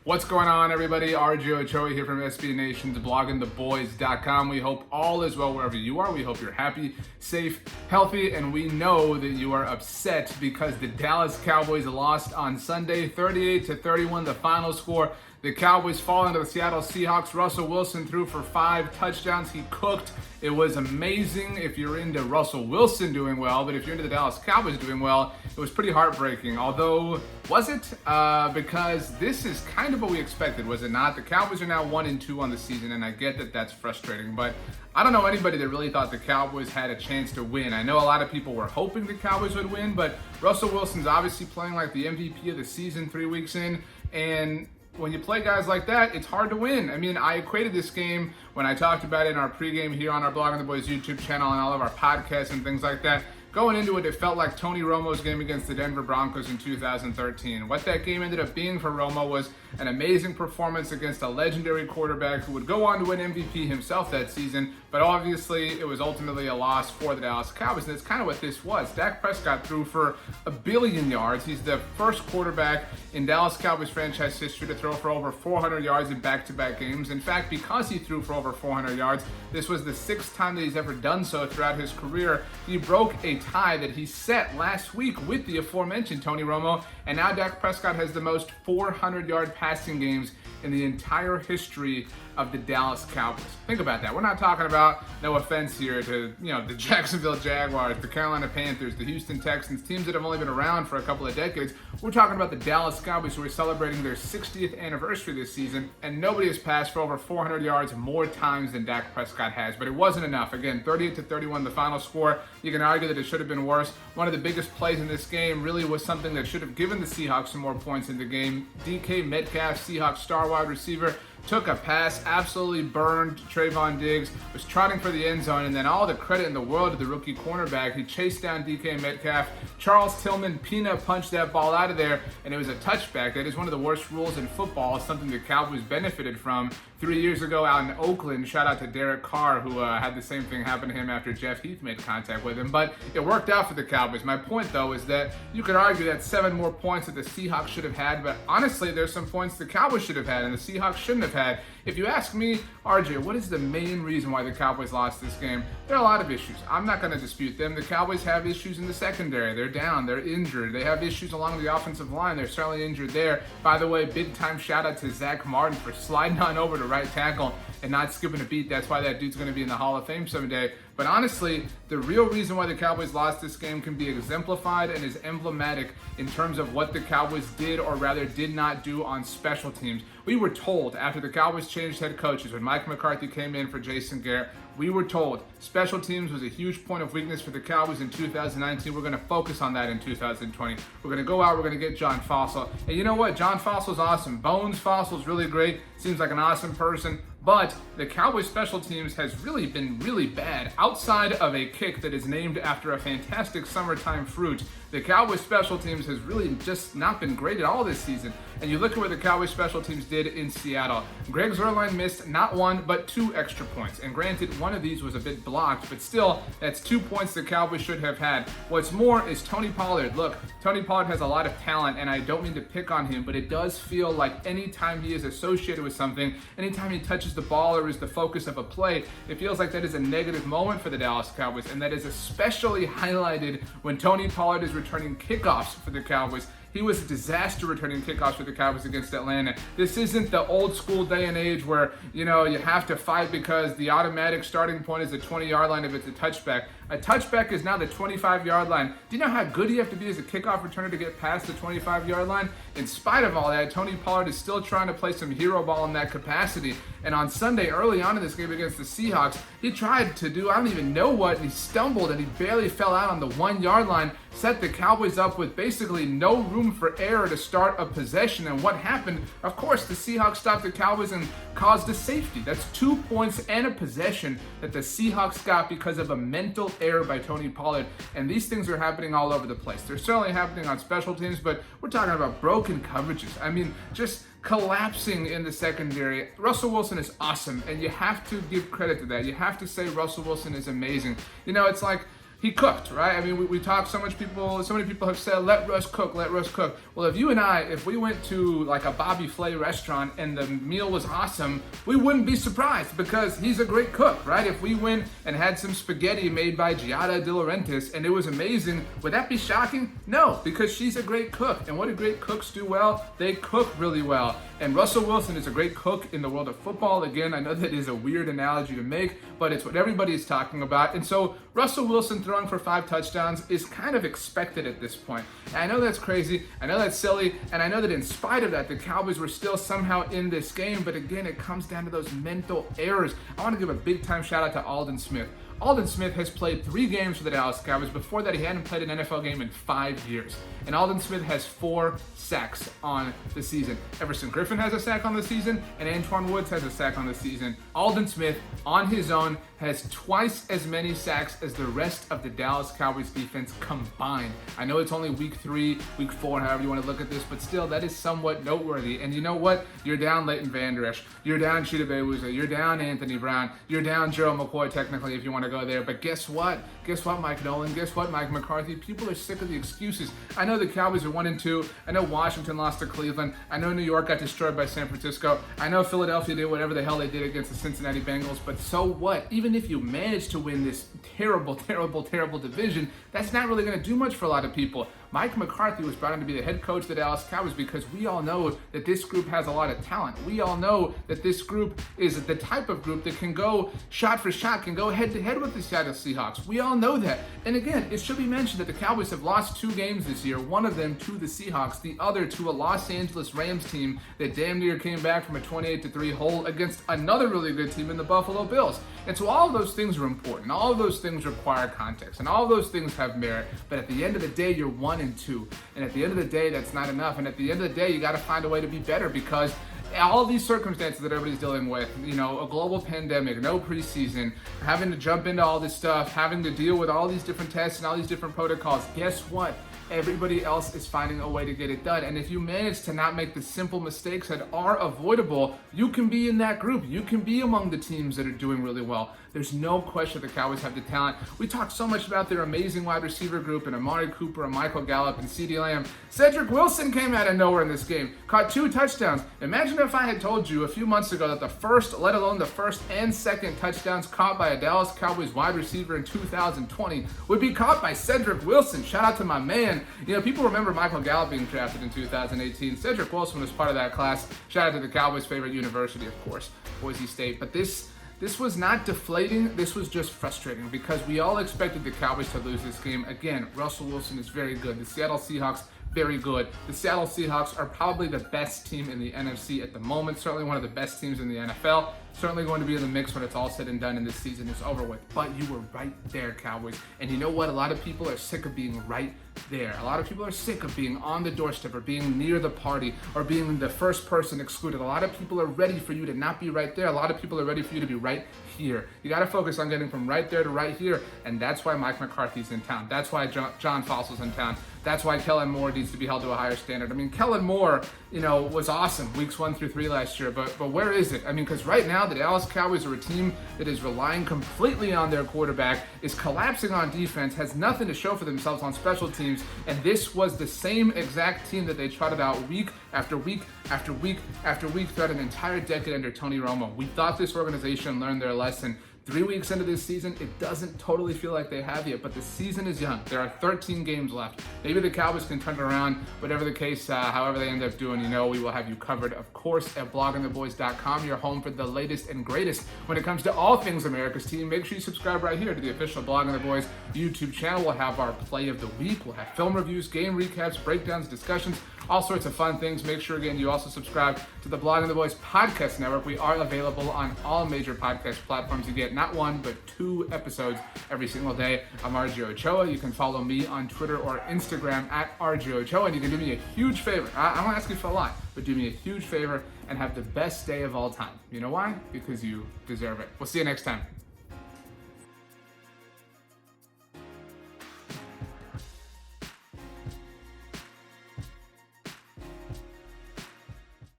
What's going on, everybody? Ochoa here from SB Nation's bloggingtheboys.com. We hope all is well wherever you are. We hope you're happy, safe, healthy, and we know that you are upset because the Dallas Cowboys lost on Sunday, 38-31, the final score. The Cowboys fall into the Seattle Seahawks. Russell Wilson threw for 5 touchdowns. He cooked. It was amazing if you're into Russell Wilson doing well, but if you're into the Dallas Cowboys doing well, it was pretty heartbreaking. Although, was it? Because this is kind of what we expected, was it not? The Cowboys are now 1-2 on the season, and I get that that's frustrating, but I don't know anybody that really thought the Cowboys had a chance to win. I know a lot of people were hoping the Cowboys would win, but Russell Wilson's obviously playing like the MVP of the season 3 weeks in, and when you play guys like that, it's hard to win. I mean, I equated this game when I talked about it in our pregame here on our Blog on the Boys YouTube channel and all of our podcasts and things like that. Going into it, it felt like Tony Romo's game against the Denver Broncos in 2013. What that game ended up being for Romo was an amazing performance against a legendary quarterback who would go on to win MVP himself that season, but obviously it was ultimately a loss for the Dallas Cowboys, and it's kind of what this was. Dak Prescott threw for 1 billion yards. He's the first quarterback in Dallas Cowboys franchise history to throw for over 400 yards in back-to-back games. In fact, because he threw for over 400 yards, this was the 6th time that he's ever done so throughout his career. He broke a tie that he set last week with the aforementioned Tony Romo, and now Dak Prescott has the most 400-yard passing games in the entire history of the Dallas Cowboys. Think about that. We're not talking about, no offense here to, the Jacksonville Jaguars, the Carolina Panthers, the Houston Texans, teams that have only been around for a couple of decades. We're talking about the Dallas Cowboys, who are celebrating their 60th anniversary this season, and nobody has passed for over 400 yards more times than Dak Prescott has, but it wasn't enough. Again, 38-31, the final score. You can argue that it should have been worse. One of the biggest plays in this game really was something that should have given the Seahawks some more points in the game. DK Metcalf, Seahawks star wide receiver, took a pass, absolutely burned Trayvon Diggs, was trotting for the end zone, and then all the credit in the world to the rookie cornerback. He chased down DK Metcalf. Charles Tillman peanut punched that ball out of there, and it was a touchback. That is one of the worst rules in football, something the Cowboys benefited from 3 years ago out in Oakland. Shout out to Derek Carr, who had the same thing happen to him after Jeff Heath made contact with him. But it worked out for the Cowboys. My point, though, is that you could argue that 7 more points that the Seahawks should have had, but honestly, there's some points the Cowboys should have had and the Seahawks shouldn't have had. If you ask me, RJ, what is the main reason why the Cowboys lost this game? There are a lot of issues. I'm not going to dispute them. The Cowboys have issues in the secondary. They're down. They're injured. They have issues along the offensive line. They're certainly injured there. By the way, big-time shout-out to Zach Martin for sliding on over to right tackle and not skipping a beat. That's why that dude's going to be in the Hall of Fame someday. But honestly, the real reason why the Cowboys lost this game can be exemplified and is emblematic in terms of what the Cowboys did, or rather did not do, on special teams. We were told after the Cowboys changed head coaches, when Mike McCarthy came in for Jason Garrett, we were told special teams was a huge point of weakness for the Cowboys in 2019. We're going to focus on that in 2020. We're going to go out, we're going to get John Fossil. And you know what? John Fossil's awesome. Bones Fossil's really great. Seems like an awesome person. But the Cowboys special teams has really been really bad. Outside of a kick that is named after a fantastic summertime fruit, the Cowboys special teams has really just not been great at all this season. And you look at what the Cowboys special teams did in Seattle. Greg Zuerlein missed not 1, but 2 extra points. And granted, one of these was a bit blocked, but still, that's 2 points the Cowboys should have had. What's more is Tony Pollard. Look, Tony Pollard has a lot of talent, and I don't mean to pick on him, but it does feel like anytime he is associated with something, anytime he touches the ball or is the focus of a play, it feels like that is a negative moment for the Dallas Cowboys, and that is especially highlighted when Tony Pollard is returning kickoffs for the Cowboys. He was a disaster returning kickoffs for the Cowboys against Atlanta. This isn't the old school day and age where, you have to fight because the automatic starting point is the 20-yard line if it's a touchback. A touchback is now the 25-yard line. Do you know how good you have to be as a kickoff returner to get past the 25-yard line? In spite of all that, Tony Pollard is still trying to play some hero ball in that capacity. And on Sunday, early on in this game against the Seahawks, he tried to do I don't even know what, and he stumbled and he barely fell out on the 1-yard line, set the Cowboys up with basically no room for error to start a possession. And what happened? Of course, the Seahawks stopped the Cowboys and caused a safety. That's 2 points and a possession that the Seahawks got because of a mental error by Tony Pollard. And these things are happening all over the place. They're certainly happening on special teams, but we're talking about broken coverages. I mean, just collapsing in the secondary. Russell Wilson is awesome, and you have to give credit to that. You have to say Russell Wilson is amazing. It's like he cooked, right? I mean, we talk so many people have said, let Russ cook, let Russ cook. Well, if we went to like a Bobby Flay restaurant and the meal was awesome, we wouldn't be surprised because he's a great cook, right? If we went and had some spaghetti made by Giada De Laurentiis and it was amazing, would that be shocking? No, because she's a great cook. And what do great cooks do well? They cook really well. And Russell Wilson is a great cook in the world of football. Again, I know that is a weird analogy to make, but it's what everybody is talking about. And so Russell Wilson throwing for 5 touchdowns is kind of expected at this point. And I know that's crazy, I know that's silly, and I know that in spite of that, the Cowboys were still somehow in this game. But again, it comes down to those mental errors. I want to give a big time shout out to Aldon Smith. Aldon Smith has played 3 games for the Dallas Cowboys. Before that, he hadn't played an NFL game in 5 years. And Aldon Smith has 4 sacks on the season. Everson Griffin has a sack on the season, and Antoine Woods has a sack on the season. Aldon Smith, on his own, has twice as many sacks as the rest of the Dallas Cowboys defense combined. I know it's only week 3, week 4, however you want to look at this, but still, that is somewhat noteworthy. And you know what? You're down Leighton Vander Esch. You're down Chidobe Awuzie. You're down Anthony Brown. You're down Gerald McCoy, technically, if you want to go there. But guess what? Guess what, Mike Nolan? Guess what, Mike McCarthy? People are sick of the excuses. I know the Cowboys are 1-2. I know Washington lost to Cleveland. I know New York got destroyed by San Francisco. I know Philadelphia did whatever the hell they did against the Cincinnati Bengals. But so what? Even if you manage to win this terrible division, that's not really going to do much for a lot of people. Mike McCarthy was brought in to be the head coach of the Dallas Cowboys because we all know that this group has a lot of talent. We all know that this group is the type of group that can go shot for shot, can go head to head with the Seattle Seahawks. We all know that. And again, it should be mentioned that the Cowboys have lost 2 games this year, one of them to the Seahawks, the other to a Los Angeles Rams team that damn near came back from a 28-3 hole against another really good team in the Buffalo Bills. And so all of those things are important. All of those things require context, and all of those things have merit. But at the end of the day, you're 1-2. And at the end of the day, that's not enough. And at the end of the day, you got to find a way to be better because all of these circumstances that everybody's dealing with, a global pandemic, no preseason, having to jump into all this stuff, having to deal with all these different tests and all these different protocols, guess what? Everybody else is finding a way to get it done. And if you manage to not make the simple mistakes that are avoidable, you can be in that group. You can be among the teams that are doing really well. There's no question the Cowboys have the talent. We talked so much about their amazing wide receiver group and Amari Cooper and Michael Gallup and CeeDee Lamb. Cedric Wilson came out of nowhere in this game, caught 2 touchdowns. Imagine if I had told you a few months ago that the first, let alone the first and second touchdowns caught by a Dallas Cowboys wide receiver in 2020 would be caught by Cedric Wilson. Shout out to my man. People remember Michael Gallup being drafted in 2018. Cedric Wilson was part of that class. Shout out to the Cowboys' favorite university, of course, Boise State. But this was not deflating. This was just frustrating because we all expected the Cowboys to lose this game. Again, Russell Wilson is very good. The Seattle Seahawks, very good. The Seattle Seahawks are probably the best team in the NFC at the moment. Certainly one of the best teams in the NFL. Certainly going to be in the mix when it's all said and done and this season is over with. But you were right there, Cowboys. And you know what? A lot of people are sick of being right there. A lot of people are sick of being on the doorstep or being near the party or being the first person excluded. A lot of people are ready for you to not be right there. A lot of people are ready for you to be right here. You got to focus on getting from right there to right here. And that's why Mike McCarthy's in town. That's why John Fossil's in town. That's why Kellen Moore needs to be held to a higher standard. I mean, Kellen Moore, was awesome weeks 1 through 3 last year, but where is it? I mean, because right now the Dallas Cowboys are a team that is relying completely on their quarterback, is collapsing on defense, has nothing to show for themselves on special teams, and this was the same exact team that they trotted out week after week after week after week throughout an entire decade under Tony Romo. We thought this organization learned their lesson. 3 weeks into this season, it doesn't totally feel like they have yet, but the season is young. There are 13 games left. Maybe the Cowboys can turn it around. Whatever the case, however they end up doing, we will have you covered, of course, at bloggingtheboys.com, your home for the latest and greatest when it comes to all things America's team. Make sure you subscribe right here to the official Blogging the Boys YouTube channel. We'll have our play of the week. We'll have film reviews, game recaps, breakdowns, discussions, all sorts of fun things. Make sure, again, you also subscribe to the Blogging the Boys podcast network. We are available on all major podcast platforms. You get not 1, but 2 episodes every single day. I'm RJ Ochoa. You can follow me on Twitter or Instagram at RJ Ochoa. And you can do me a huge favor. I don't ask you for a lot, but do me a huge favor and have the best day of all time. You know why? Because you deserve it. We'll see you next time.